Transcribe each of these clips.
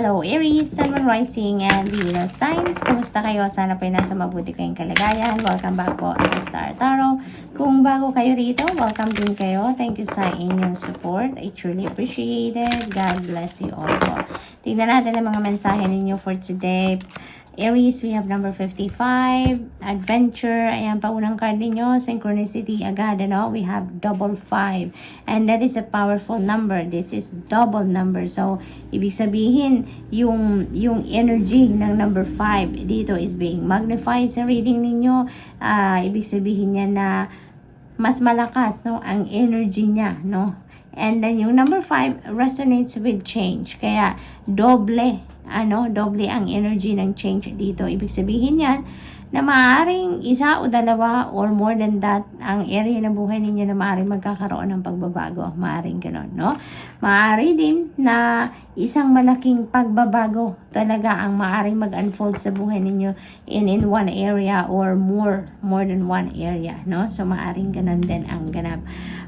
Hello Aries, Sun, Moon, Rising, and Venus signs. Kumusta kayo? Sana po nasa mabuti kayong kalagayan. Welcome back po sa Star Tarot. Kung bago kayo rito, welcome din kayo. Thank you sa inyong support. I truly appreciate it. God bless you all po. Tignan natin ang mga mensahe ninyo for today. Aries, we have number 55, adventure, ayan pa unang card ninyo, synchronicity agad, ano? We have double 5, and that is a powerful number. This is double number, so ibig sabihin, yung energy ng number 5 dito is being magnified sa reading ninyo. Ibig sabihin niya na mas malakas, no, ang energy niya, no? And then yung number 5 resonates with change. Kaya doble ang energy ng change dito. Ibig sabihin yan na maaaring isa o dalawa or more than that ang area ng buhay ninyo na maaaring magkakaroon ng pagbabago. Maaaring gano'n, no? Maaari din na isang malaking pagbabago talaga ang maaaring mag-unfold sa buhay ninyo in one area or more than one area, no? So maaaring gano'n din ang ganap.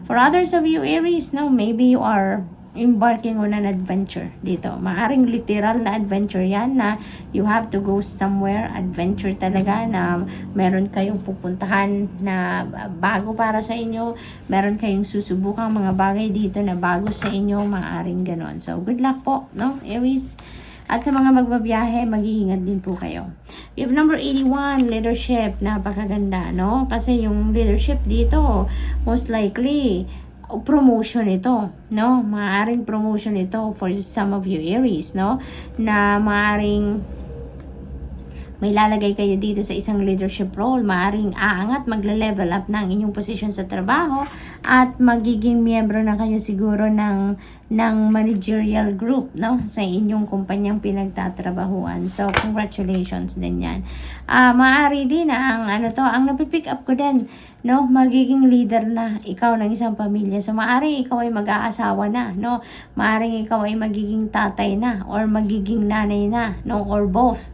For others of you Aries, no, maybe you are embarking on an adventure dito. Maaring literal na adventure yan na you have to go somewhere. Adventure talaga na meron kayong pupuntahan na bago para sa inyo. Meron kayong susubukang mga bagay dito na bago sa inyo. Maaring ganon. So, good luck po, no, Aries. At sa mga magbabiyahe, mag-iingat din po kayo. We have number 81, leadership. Napakaganda, no? Kasi yung leadership dito, most likely, promotion ito, no? Maaring promotion ito for some of you Aries, no? Na maaring may lalagay kayo dito sa isang leadership role. Maaring aangat, magle-level up ng inyong position sa trabaho at magiging miyembro na kayo siguro ng managerial group, no, sa inyong kumpanyang pinagtatrabahuan. So congratulations din yan. Maaari din ang ang napipick up ko din, no, magiging leader na ikaw ng isang pamilya. So maaring ikaw ay mag-aasawa na, no, maaring ikaw ay magiging tatay na or magiging nanay na, no, or both.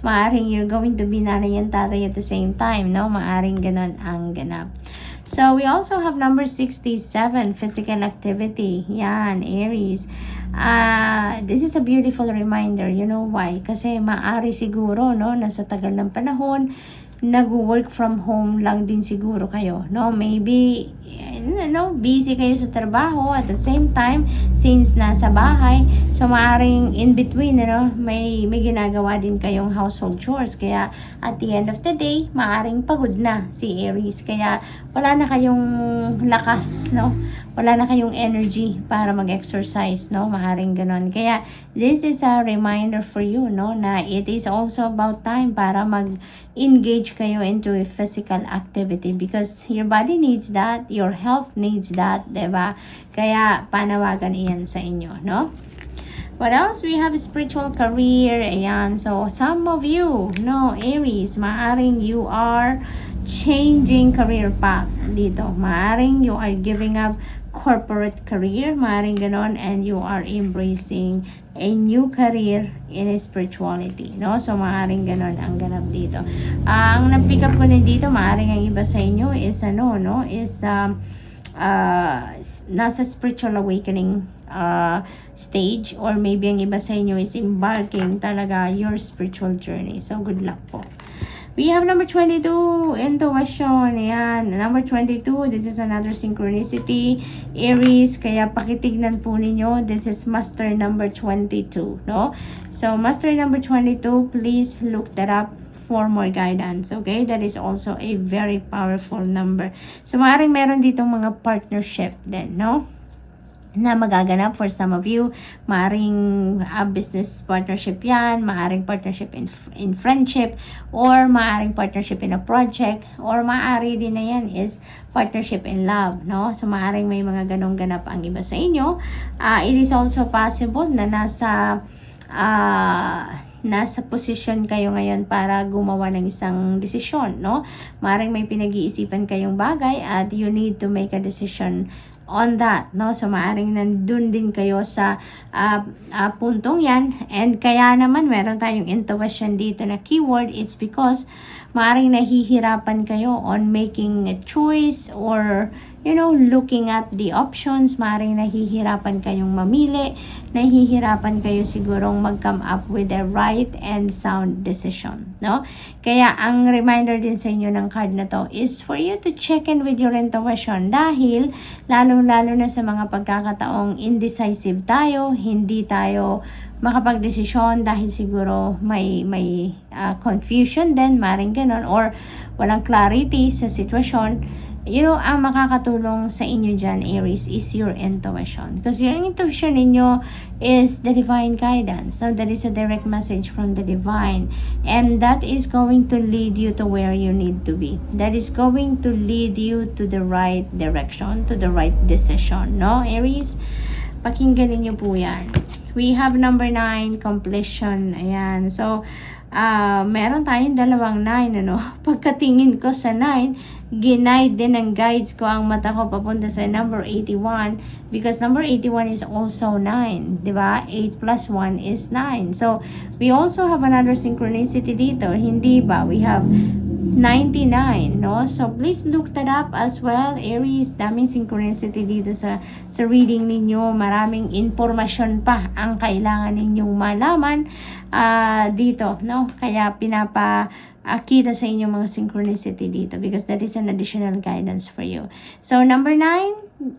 Maaring you're going to be nanay and tatay at the same time, no, maaring ganon ang ganap. So, we also have number 67, physical activity. Yan, Aries. This is a beautiful reminder. You know why? Kasi maaari siguro, no, nasa tagal ng panahon, nag-work from home lang din siguro kayo, no? Maybe, no, busy kayo sa trabaho at the same time, since nasa bahay, so maaring in between, no, may ginagawa din kayong household chores. Kaya, at the end of the day, maaring pagod na si Aries. Kaya, wala na kayong lakas, no? Wala na kayong energy para mag-exercise, no? Maaring ganon. Kaya, this is a reminder for you, no? Na it is also about time para mag-engage kayo into a physical activity because your body needs that, your health needs that, diba? Kaya, panawagan iyan sa inyo, no? What else? We have spiritual career. Ayan. So, some of you, no, Aries, maaring you are changing career path dito. Maaring you are giving up corporate career, maaring ganon, and you are embracing a new career in spirituality, no? So, maaring ganon ang ganap dito. Ang na-pick up ko din dito, maaring ang iba sa inyo is nasa spiritual awakening stage, or maybe ang iba sa inyo is embarking talaga your spiritual journey. So, good luck po. We have number 22, intuition. Ayan, number 22, this is another synchronicity, Aries. Kaya pakitignan po ninyo, this is master number 22, no? So, master number 22, please look that up for more guidance, okay? That is also a very powerful number. So, maaaring meron ditong mga partnership din, no, na magaganap for some of you. Maaring business partnership yan, maaring partnership in friendship, or maaring partnership in a project, or maari din na yan is partnership in love, no? So, maaring may mga ganong ganap ang iba sa inyo. It is also possible na nasa position kayo ngayon para gumawa ng isang desisyon, no? Maaring may pinag-iisipan kayong bagay at you need to make a decision on that, no? So, maaring nandun din kayo sa puntong yan. And kaya naman, meron tayong intuition dito na keyword. It's because Maaring nahihirapan kayo on making a choice or looking at the options. Maaring nahihirapan kayong mamili, nahihirapan kayo sigurong mag-come up with the right and sound decision, no? Kaya ang reminder din sa inyo ng card na to is for you to check in with your intuition, dahil lalong-lalo na sa mga pagkakataong indecisive tayo, hindi tayo makapagdesisyon dahil siguro may confusion din, maring ganon, or walang clarity sa sitwasyon. Ang makakatulong sa inyo dyan, Aries, is your intuition. Because your intuition ninyo is the divine guidance. So, that is a direct message from the divine. And that is going to lead you to where you need to be. That is going to lead you to the right direction, to the right decision. No, Aries? Pakinggan ninyo po yan. We have number 9, completion. Ayan. So, meron tayong dalawang 9, Pagkatingin ko sa 9, ginaid din ng guides ko ang mata ko papunta sa number 81, because number 81 is also 9, di ba? 8 plus 1 is 9. So, we also have another synchronicity dito, hindi ba? We have 99, no? So, please look that up as well, Aries. Daming synchronicity dito sa reading ninyo. Maraming informasyon pa ang kailangan ninyong malaman dito, no? Kaya kita sa inyong mga synchronicity dito, because that is an additional guidance for you. So, number 9,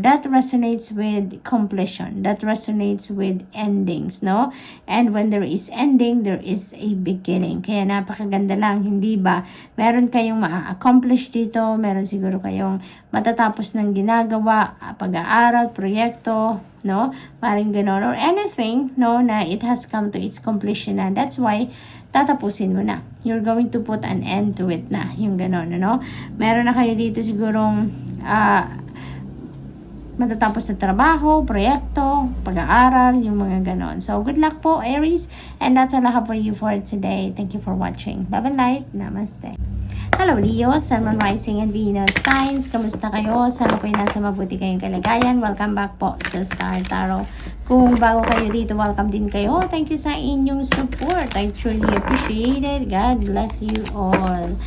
that resonates with completion. That resonates with endings, no? And when there is ending, there is a beginning. Kaya napakaganda lang, hindi ba? Meron kayong ma-accomplish dito, meron siguro kayong matatapos ng ginagawa, pag-aaral, proyekto, no? Maring ganon, or anything, no, na it has come to its completion, and that's why tatapusin mo na. You're going to put an end to it na. Yung ganon, Meron na kayo dito sigurong matatapos na trabaho, proyekto, pag-aaral, yung mga ganon. So, good luck po, Aries. And that's all I have for you for today. Thank you for watching. Love and light. Namaste. Hello, Leo, Sun, Moon, Rising, and Venus signs. Kamusta kayo? Sana po'y nasa mabuti kayong kalagayan. Welcome back po sa Star Tarot. Kung bago kayo dito, welcome din kayo. Thank you sa inyong support. I truly appreciate it. God bless you all.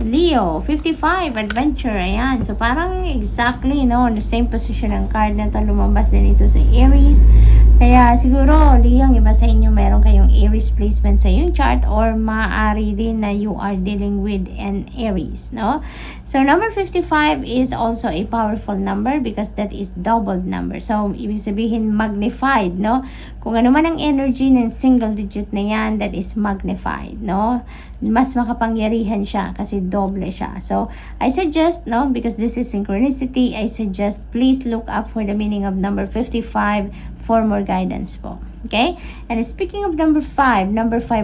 Leo, 55, adventure, ayan. So, parang exactly, the same position ng card na ito, lumabas din ito sa Aries. Kaya, siguro, Leo, ang iba sa inyo, meron kayong Aries placement sa yung chart, or maaari din na you are dealing with an Aries, no? So, number 55 is also a powerful number because that is doubled number. So, ibig sabihin, magnified, no? Kung ano man ang energy ng single digit na yan, that is magnified, no? Mas makapangyarihan siya kasi doble siya. So, I suggest, because this is synchronicity, I suggest please look up for the meaning of number 55 for more guidance po. Okay? And speaking of number 5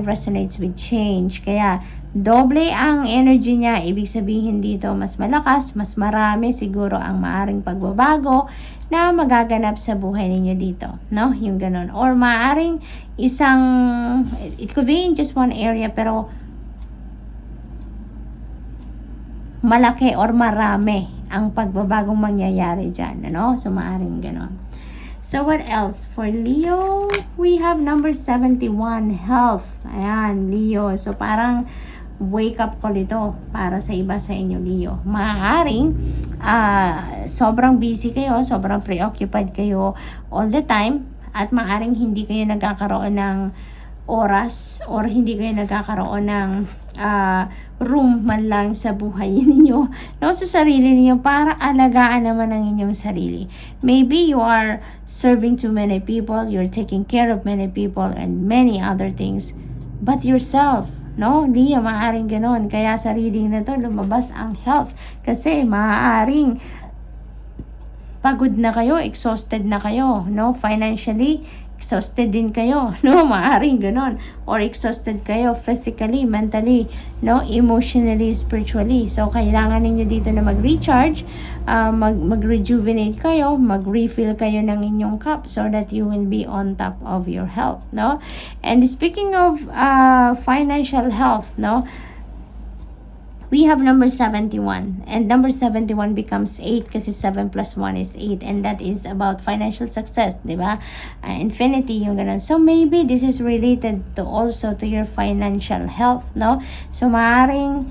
resonates with change. Kaya, doble ang energy niya. Ibig sabihin dito, mas malakas, mas marami siguro ang maaring pagbabago na magaganap sa buhay ninyo dito. No? Yung ganun. Or maaring it could be in just one area, pero malaki or marami ang pagbabagong mangyayari dyan. So, maaring ganon. So, what else? For Leo, we have number 71, health. Ayan, Leo. So, parang wake up call ito para sa iba sa inyo, Leo. Maaaring sobrang busy kayo, sobrang preoccupied kayo all the time, at maaaring hindi kayo nagkakaroon ng oras or hindi kayo nagkakaroon ng room man lang sa buhay ninyo, sa sarili ninyo, para alagaan naman ang inyong sarili. Maybe you are serving to many people, you're taking care of many people and many other things, but yourself, Leo, maaaring ganon. Kaya sa reading na to, lumabas ang health, kasi maaaring pagod na kayo, exhausted na kayo, financially, exhausted din kayo, maaaring ganon, or exhausted kayo physically, mentally, emotionally, spiritually. So, kailangan ninyo dito na mag-recharge, mag-rejuvenate kayo, mag-refill kayo ng inyong cup so that you will be on top of your health, And speaking of financial health, we have number 71, and number 71 becomes 8 kasi 7 plus 1 is 8, and that is about financial success, di ba? Infinity yung ganun. So maybe this is related to also to your financial health, no? So maaring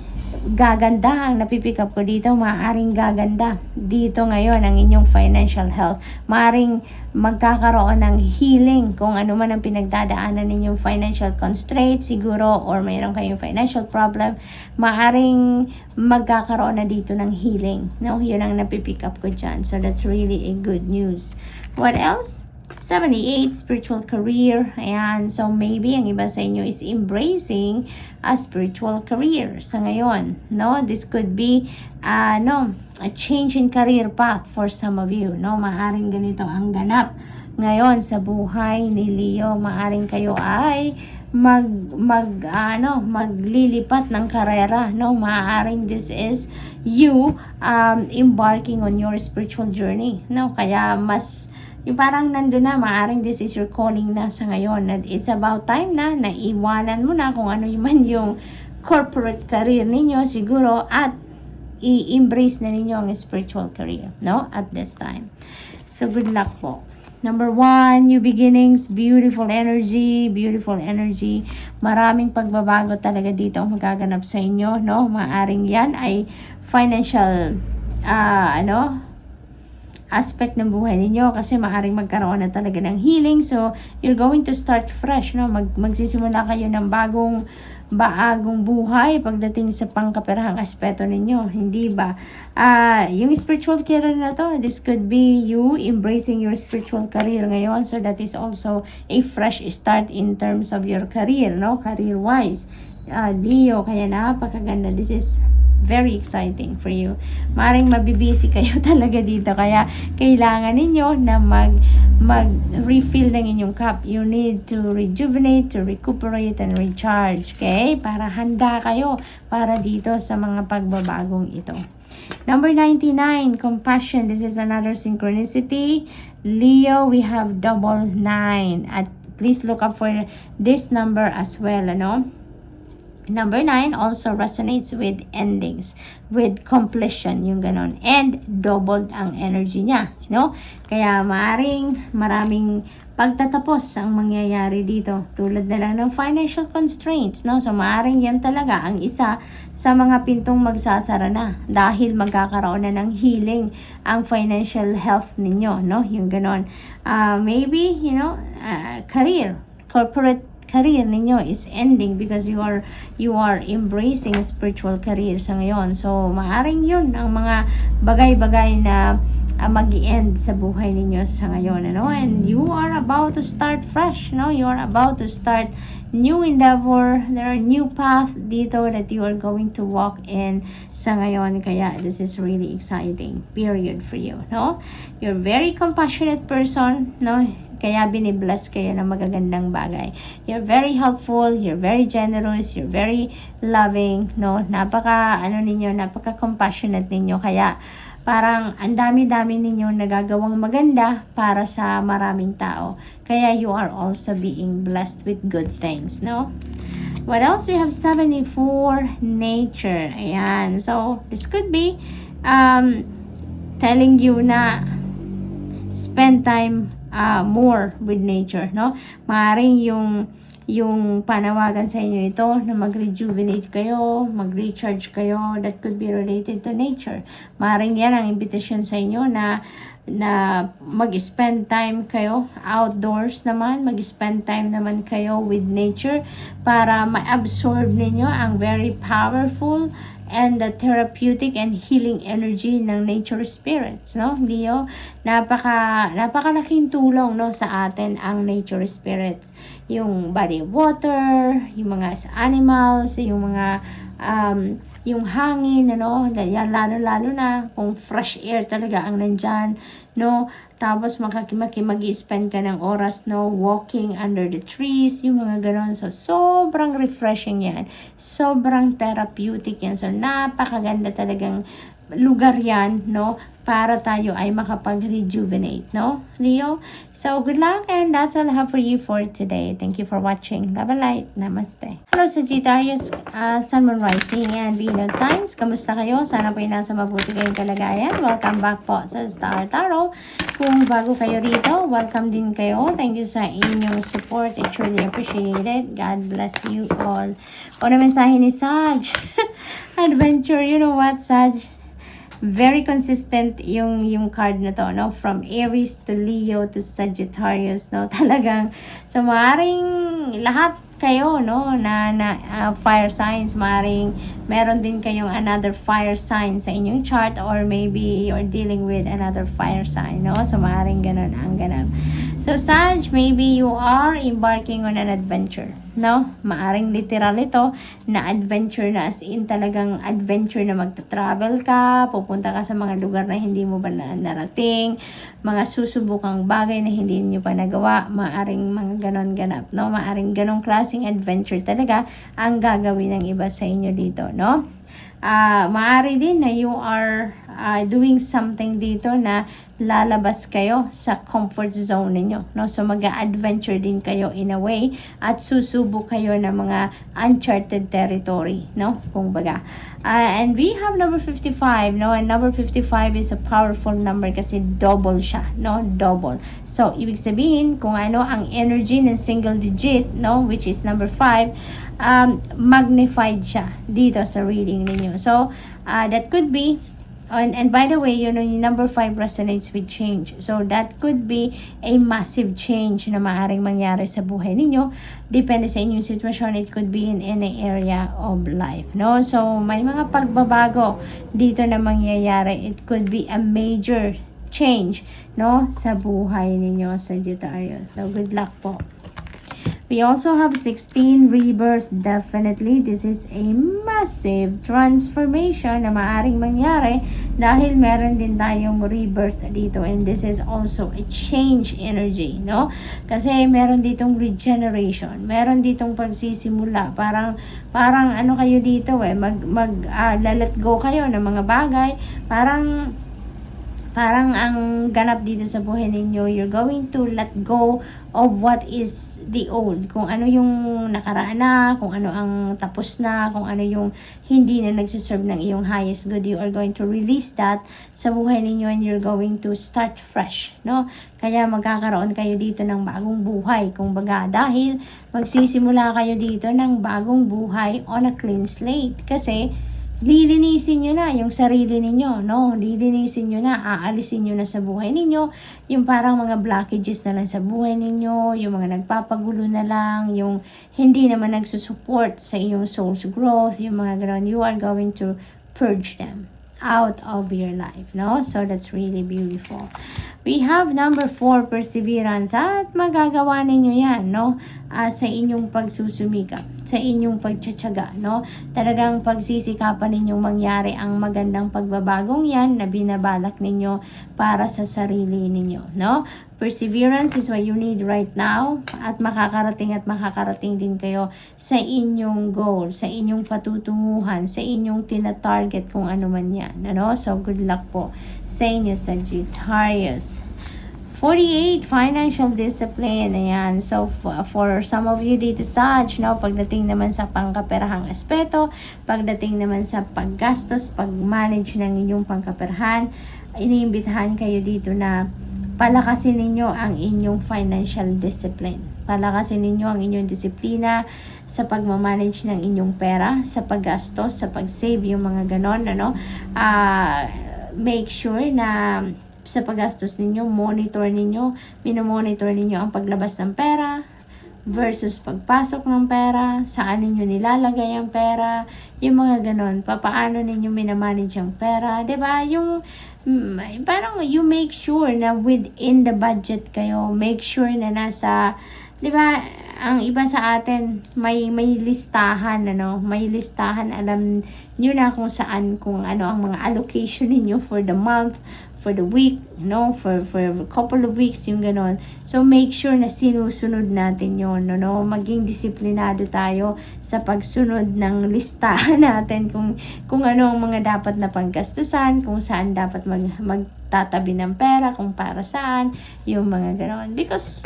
gaganda ang napipick up ko dito, maaring gaganda dito ngayon ang inyong financial health. Maaring magkakaroon ng healing kung ano man ang pinagdadaanan ninyong financial constraint siguro, or mayroon kayong financial problem, maaring magkakaroon na dito ng healing, no? Yun ang napipick up ko dyan. So that's really a good news. What else? 78, spiritual career. Ayan. So, maybe ang iba sa inyo is embracing a spiritual career sa ngayon. No? This could be, a change in career path for some of you. No? Maaring ganito ang ganap ngayon sa buhay ni Leo. Maaring kayo ay maglilipat ng karera. No? Maaring this is you embarking on your spiritual journey. No? Kaya mas yung parang nandun na, maaring this is your calling na sa ngayon. It's about time na naiwanan mo na kung ano man yung corporate career ninyo siguro, at i-embrace na ninyo ang spiritual career, no? At this time. So, good luck po. Number 1, new beginnings, beautiful energy, beautiful energy. Maraming pagbabago talaga dito ang magaganap sa inyo, no? Maaring yan ay financial, aspect ng buhay ninyo, kasi maaring magkaroon na talaga ng healing. So, you're going to start fresh, no? Magsisimula kayo ng bagong buhay pagdating sa pangkaperahang aspeto ninyo, hindi ba? Yung spiritual career na to, this could be you embracing your spiritual career ngayon. So, that is also a fresh start in terms of your career, no? Career-wise. Leo, kaya napakaganda. This is very exciting for you. Maring mabibisi kayo talaga dito, kaya kailangan ninyo na mag-refill ng inyong cup. You need to rejuvenate, to recuperate, and recharge. Okay? Para handa kayo para dito sa mga pagbabagong ito. Number 99, compassion. This is another synchronicity. Leo, we have double 9. At please look up for this number as well, ano? Number 9 also resonates with endings, with completion, yung ganon. And doubled ang energy niya, no? Kaya maraming pagtatapos ang mangyayari dito. Tulad na lang ng financial constraints, no? So, maaring yan talaga ang isa sa mga pintong magsasara na, dahil magkakaroon na ng healing ang financial health ninyo, no? Yung ganon. Maybe, career, corporate career ninyo is ending because you are embracing a spiritual career sa ngayon. So, maaring yun ang mga bagay-bagay na mag-i-end sa buhay ninyo sa ngayon, ano? And you are about to start fresh, no? You are about to start new endeavor. There are new paths dito that you are going to walk in sa ngayon. Kaya this is really exciting period for you, no? You're very compassionate person, no? Kaya binibless kayo ng magagandang bagay. You're very helpful, you're very generous, you're very loving, no? Napaka-compassionate ninyo. Kaya parang ang dami-dami ninyo nagagawang maganda para sa maraming tao. Kaya you are also being blessed with good things, no? What else? We have 74, nature. Ayan. So, this could be telling you na spend time more with nature, no? Maaring yung panawagan sa inyo ito na mag-rejuvenate kayo, mag-recharge kayo, that could be related to nature. Maaring yan ang invitation sa inyo na mag-spend time kayo outdoors naman, mag-spend time naman kayo with nature para ma-absorb ninyo ang very powerful and the therapeutic and healing energy ng nature spirits, no? Leo, napakalaking tulong, no, sa atin ang nature spirits. Yung body of water, yung mga animals, yung mga yung hangin, ano, lalo na kung fresh air talaga ang nandyan, no? Tapos mag-spend ka ng oras, no, walking under the trees, yung mga ganon. So, sobrang refreshing yan. Sobrang therapeutic yan. So, napakaganda talagang lugar yan, no? Para tayo ay makapag-rejuvenate, no, Leo? So, good luck, and that's all I have for you for today. Thank you for watching. Love and light. Namaste. Hello, Sagittarius, Sun, Moon, Rising, and Venus signs. Kamusta kayo? Sana po nasa mabuti kayong kalagayan. Welcome back po sa Star Tarot. Kung bago kayo rito, welcome din kayo. Thank you sa inyong support. I truly appreciate it. God bless you all. O na mensahe ni Sag. Adventure, you know what, Sag? Very consistent yung card na to, no? From Aries to Leo to Sagittarius, no? Talagang, so maaaring lahat kayo, no, na fire signs, maaaring meron din kayong another fire sign sa inyong chart, or maybe you're dealing with another fire sign, no? So maaaring ganun ang ganap. So Sag, maybe you are embarking on an adventure, no? Maaring literal ito na adventure, na as in talagang adventure na magta-travel ka, pupunta ka sa mga lugar na hindi mo ba narating, mga susubukang bagay na hindi niyo pa nagawa, maaring mga ganon ganap, no? Maaring ganong klaseng adventure talaga ang gagawin ng iba sa inyo dito, no? Maaari din na you are doing something dito na lalabas kayo sa comfort zone ninyo, no? So mag-adventure din kayo in a way, at susubok kayo ng mga uncharted territory, no? Kung baga. And we have number 55, no? And number 55 is a powerful number kasi double siya, no? Double. So ibig sabihin, kung ano ang energy ng single digit, no, which is number 5, magnified siya dito sa reading ninyo. So that could be, and by the way, you know, number 5 resonates with change. So that could be a massive change na maaaring mangyari sa buhay ninyo. Depende sa inyong sitwasyon. It could be in any area of life, no? So may mga pagbabago dito na mangyayari. It could be a major change, no, sa buhay ninyo, Sagittarius. So good luck po. We also have 16, rebirth. Definitely, this is a massive transformation na maaring mangyari dahil meron din tayong rebirth dito, and this is also a change energy, no? Kasi meron ditong regeneration, meron ditong pagsisimula, parang ano kayo dito let go kayo ng mga bagay, parang ang ganap dito sa buhay ninyo, you're going to let go of what is the old. Kung ano yung nakaraan na, kung ano ang tapos na, kung ano yung hindi na nagsiserve ng iyong highest good, you are going to release that sa buhay ninyo, and you're going to start fresh, no? Kaya magkakaroon kayo dito ng bagong buhay, kung baga, dahil magsisimula kayo dito ng bagong buhay on a clean slate. Kasi lilinisin nyo na yung sarili ninyo, no? Lilinisin nyo na, aalisin nyo na sa buhay ninyo yung parang mga blockages na lang sa buhay ninyo, yung mga nagpapagulo na lang, yung hindi naman nagsusupport sa iyong soul's growth, yung mga gano'n. You are going to purge them out of your life, no? So that's really beautiful. We have number 4, perseverance, at magagawa ninyo yan, no? Sa inyong pagsusumikap, sa inyong pagtsatsaga, no? Talagang pagsisikapan ninyong mangyari ang magandang pagbabagong yan na binabalak ninyo para sa sarili ninyo, no? Perseverance is what you need right now, at makakarating din kayo sa inyong goal, sa inyong patutunguhan, sa inyong tina-target, kung ano man yan, ano? So good luck po sa inyo, Sagittarius. 48, financial discipline. Ayan. So, for some of you dito, Sag, no, pagdating naman sa pangkaperahang aspeto, pagdating naman sa paggastos, pag-manage ng inyong pangkaperahan, iniimbitahan kayo dito na palakasin ninyo ang inyong financial discipline. Palakasin ninyo ang inyong disiplina sa pagmamanage ng inyong pera, sa paggastos, sa pag-save, yung mga ganon, ano. Make sure na sa paggastos ninyo, minomonitor ninyo ang paglabas ng pera versus pagpasok ng pera, saan ninyo nilalagay ang pera, yung mga ganon, paano ninyo minamanage ang pera, 'di ba? Yung parang you make sure na within the budget kayo, make sure na nasa 'di ba, ang iba sa atin may listahan, ano, may listahan, alam niyo na kung saan, kung ano ang mga allocation ninyo for the month, for the week, for a couple of weeks, yung ganon. So make sure na sinusunod natin yon, no, maging disiplinado tayo sa pagsunod ng listahan natin, kung ano ang mga dapat na panggastusan, kung saan dapat magtatabi ng pera, kung para saan, yung mga ganon. Because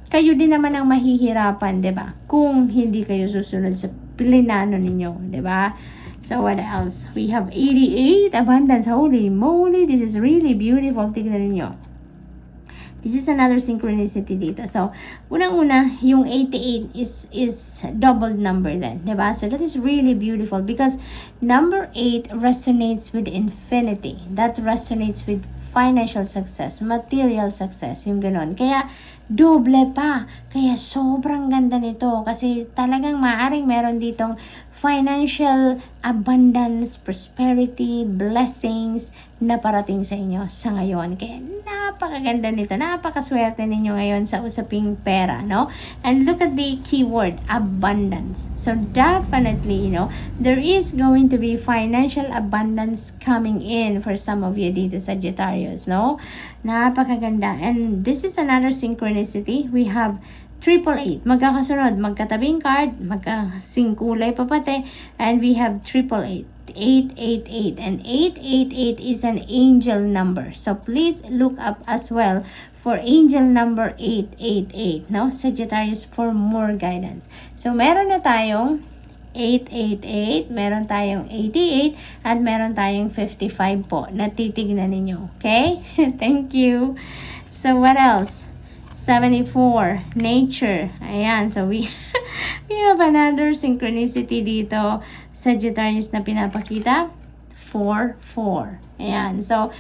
kayo din naman ang mahihirapan, 'di ba? Kung hindi kayo susunod sa plinano ninyo, 'di ba? So what else? We have 88 abundance. Holy moly, this is really beautiful. Tignan niyo. This is another synchronicity dito. So, unang-una, yung 88 is double number then, 'di ba? So that is really beautiful because number 8 resonates with infinity. That resonates with financial success, material success, yung ganon. Kaya doble pa. Kaya sobrang ganda nito kasi talagang maaring meron ditong financial abundance, prosperity, blessings na parating sa inyo sa ngayon. Kaya napakaganda nito. Napakaswerte ninyo ngayon sa usaping pera, no? And look at the keyword, abundance. So definitely, there is going to be financial abundance coming in for some of you dito, Sagittarius, no? Napakaganda. And this is another synchronicity. We have 888. Magkakasunod, magkatabing card, magkasing kulay pa pati, and we have 888. 888, and 888 is an angel number. So please look up as well for angel number 888, no? Sagittarius, for more guidance. So meron na tayong 888, meron tayong 88, at meron tayong 55 po na titignan ninyo. Okay? Thank you. So what else? 74, nature. Ayan, so we have another synchronicity dito, Sagittarius, na pinapakita. 4. Ayan, so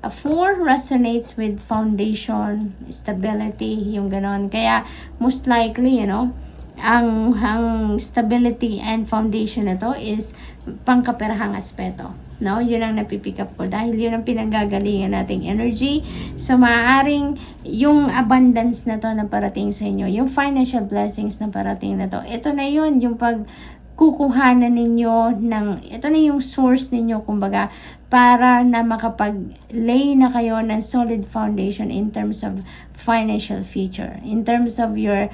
4 resonates with foundation, stability, yung ganon. Kaya most likely, ang stability and foundation na to is pangkaperahang aspeto. No, yun ang napipick up ko dahil yun ang pinanggagalingan nating energy. So maaaring yung abundance na to na parating sa inyo, yung financial blessings na parating na to, ito na yun, yung pagkukuhanan ninyo ito na yung source ninyo, kumbaga, para na makapag-lay na kayo ng solid foundation in terms of financial future, in terms of your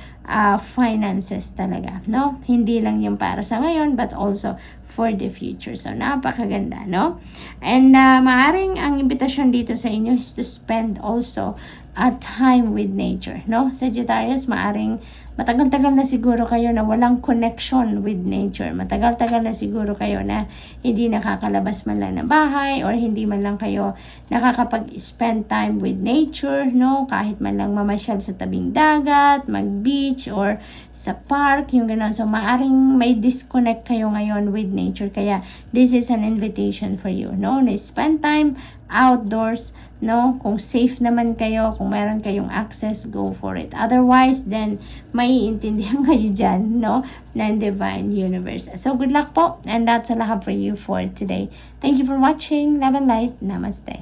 finances talaga, no? Hindi lang yung para sa ngayon, but also for the future. So, napakaganda, no? And maaring ang imbitasyon dito sa inyo is to spend also a time with nature, no? Sagittarius, maaring matagal-tagal na siguro kayo na walang connection with nature. Matagal-tagal na siguro kayo na hindi nakakalabas man lang ng bahay, or hindi man lang kayo nakakapag-spend time with nature, no? Kahit man lang mamasyal sa tabing dagat, mag-beach, or sa park, yung gano'n. So, maaring may disconnect kayo ngayon with nature. Kaya, this is an invitation for you, no? Na spend time outdoors, no? Kung safe naman kayo, kung meron kayong access, go for it. Otherwise, then, maiintindihan kayo dyan, no? Ng Divine Universe. So, good luck po. And that's all I have for you for today. Thank you for watching. Love and light. Namaste.